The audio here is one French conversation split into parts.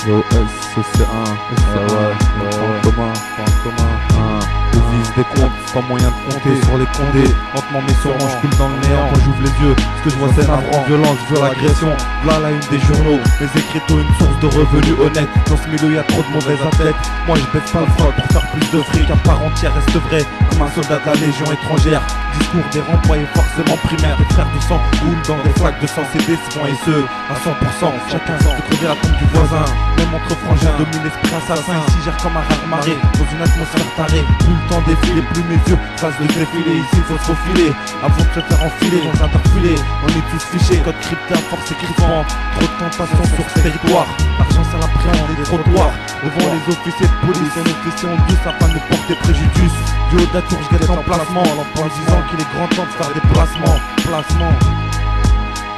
Le SCC1, point commun, je vise des comptes, pas moyen de compter sur les condés. Lentement mais sûrement je coule dans le néant quand j'ouvre les yeux. Ce que je vois c'est navrant, violence, agression. Là la une des journaux, les écriteaux, une source de revenus honnête. Dans ce milieu y a trop de mauvais athlètes. Moi je baisse pas le front pour faire plus de fric. À part entière reste vrai, comme un soldat de la légion étrangère. Discours des remployés forcément primaires. Des frères du sang roulent dans des flaques de sang. CD seront et ceux à 100%. Chacun veut crever la tombe du voisin. Même entre frangins domine l'esprit assassin. Ici gère comme un rare marée dans une atmosphère tarée. Plus le temps défile, plus mes yeux fassent le défilé. Ici il faut se faufiler avant de se faire enfiler dans un interfilé. On est tous fichés, code crypté à force écrivant. Trop de tentation sur ce territoire. L'argent ça l'appréhende des trottoirs. Devant les officiers de police, un officier en douce afin de porter préjudice. Du haut de la tour je guette l'emplacement. En disant qu'il est grand temps de faire des placements.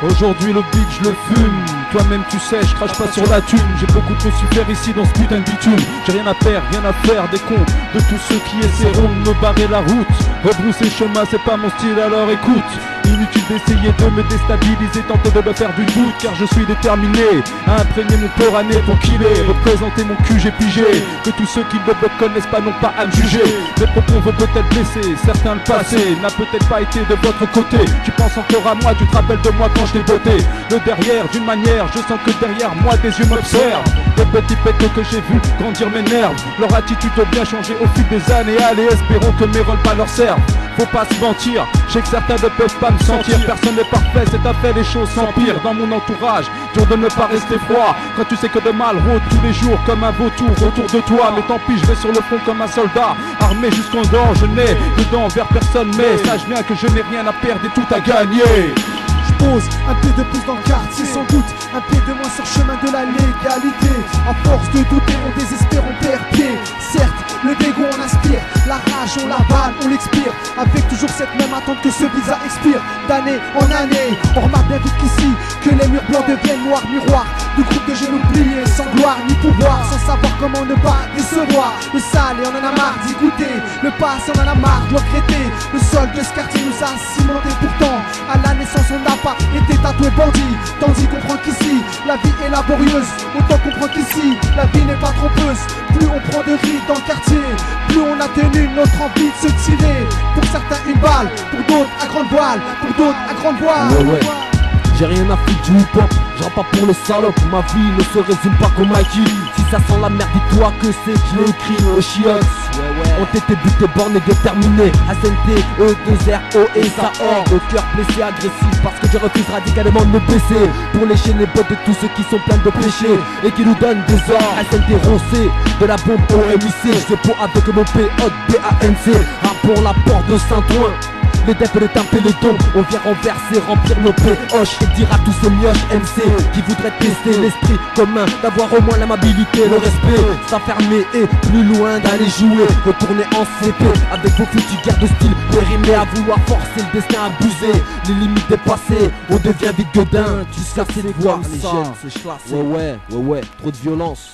Aujourd'hui le beat je le fume. Toi-même tu sais, je crache pas sur la thune. J'ai beaucoup trop su faire ici dans ce putain de bitume. J'ai rien à perdre, rien à faire des cons. De tous ceux qui essaieront de me barrer la route. Rebrousser chemin c'est pas mon style alors écoute. Inutile d'essayer de me déstabiliser, tenter de me faire du doute. Car je suis déterminé à imprégner mon port année pour killer. Représenter mon cul j'ai pigé. Que tous ceux qui ne me connaissent pas n'ont pas à me juger. Mes propos vont peut-être blesser, certains le passé n'a peut-être pas été de votre côté. Tu penses encore à moi, tu te rappelles de moi quand je t'ai botté. Le derrière d'une manière, je sens que derrière moi des yeux m'observent. Les petits pétos que j'ai vus grandir m'énervent. Leur attitude a bien changé au fil des années. Allez espérons que mes rôles pas leur servent. Faut pas se mentir, je sais que certains ne peuvent pas me sentir. Personne n'est parfait, c'est à fait les choses s'empirent. Dans mon entourage, dur de ne pas rester froid. Quand tu sais que de mal rôde tous les jours comme un vautour autour de toi. Mais tant pis, je vais sur le front comme un soldat, armé jusqu'en dents. Je n'ai dedans vers personne, mais sache bien que je n'ai rien à perdre et tout à gagner. Pose un pied de plus dans le quartier, sans doute un pied de moins sur le chemin de la légalité. À force de douter, on désespère, on perd pied. Certes, le dégoût on inspire, la rage on l'avale, on l'expire. Avec toujours cette même attente que ce visa expire. D'année en année, on remarque bien vite qu'ici que les murs blancs deviennent noirs, miroirs de groupes de jeunes oubliés, sans gloire ni pouvoir, sans savoir comment ne pas décevoir. Le sale et on en a marre d'y goûter, le passé on en a marre de le regretter. Le sol de ce quartier nous a cimenté pourtant. À la naissance on n'a pas été tatoué bandit. Tandis qu'on comprend qu'ici la vie est laborieuse, autant comprendre qu'ici la vie n'est pas trompeuse. Plus on prend de rides dans le quartier, plus on a tenu notre envie de se tirer. Pour certains une balle, pour d'autres à grande voile, pour d'autres à grande voile. Ouais. J'ai rien à foutre du hip-hop, je rappe pas pour le salope. Ma vie ne se résume pas comme Mikey. Si ça sent la merde, dis-toi que c'est que je l'ai écrit au chiottes. On t'était buté, borné, déterminé. SNT, E2R, O et ça horde. Au cœur blessé, agressif, parce que je refuse radicalement de me baisser. Pour lécher les bottes de tous ceux qui sont pleins de péchés et qui nous donnent des ordres. SNT roncé, de la bombe au MIC. Je pour avec mon P.O.D.B.A.N.C. Rap pour la porte de Saint-Ouen. Les devs de taper les dons, on vient renverser, remplir nos péhoches et dire à tous ces mioches MC qui voudraient tester l'esprit commun, d'avoir au moins l'amabilité, le respect, s'enfermer et plus loin d'aller jouer, retourner en CP avec vos foutus guerres de style périmés à vouloir forcer le destin abusé, les limites dépassées, on devient vite gueudin, tu sais c'est de voir les jeunes se chlasser. Ouais, trop de violence.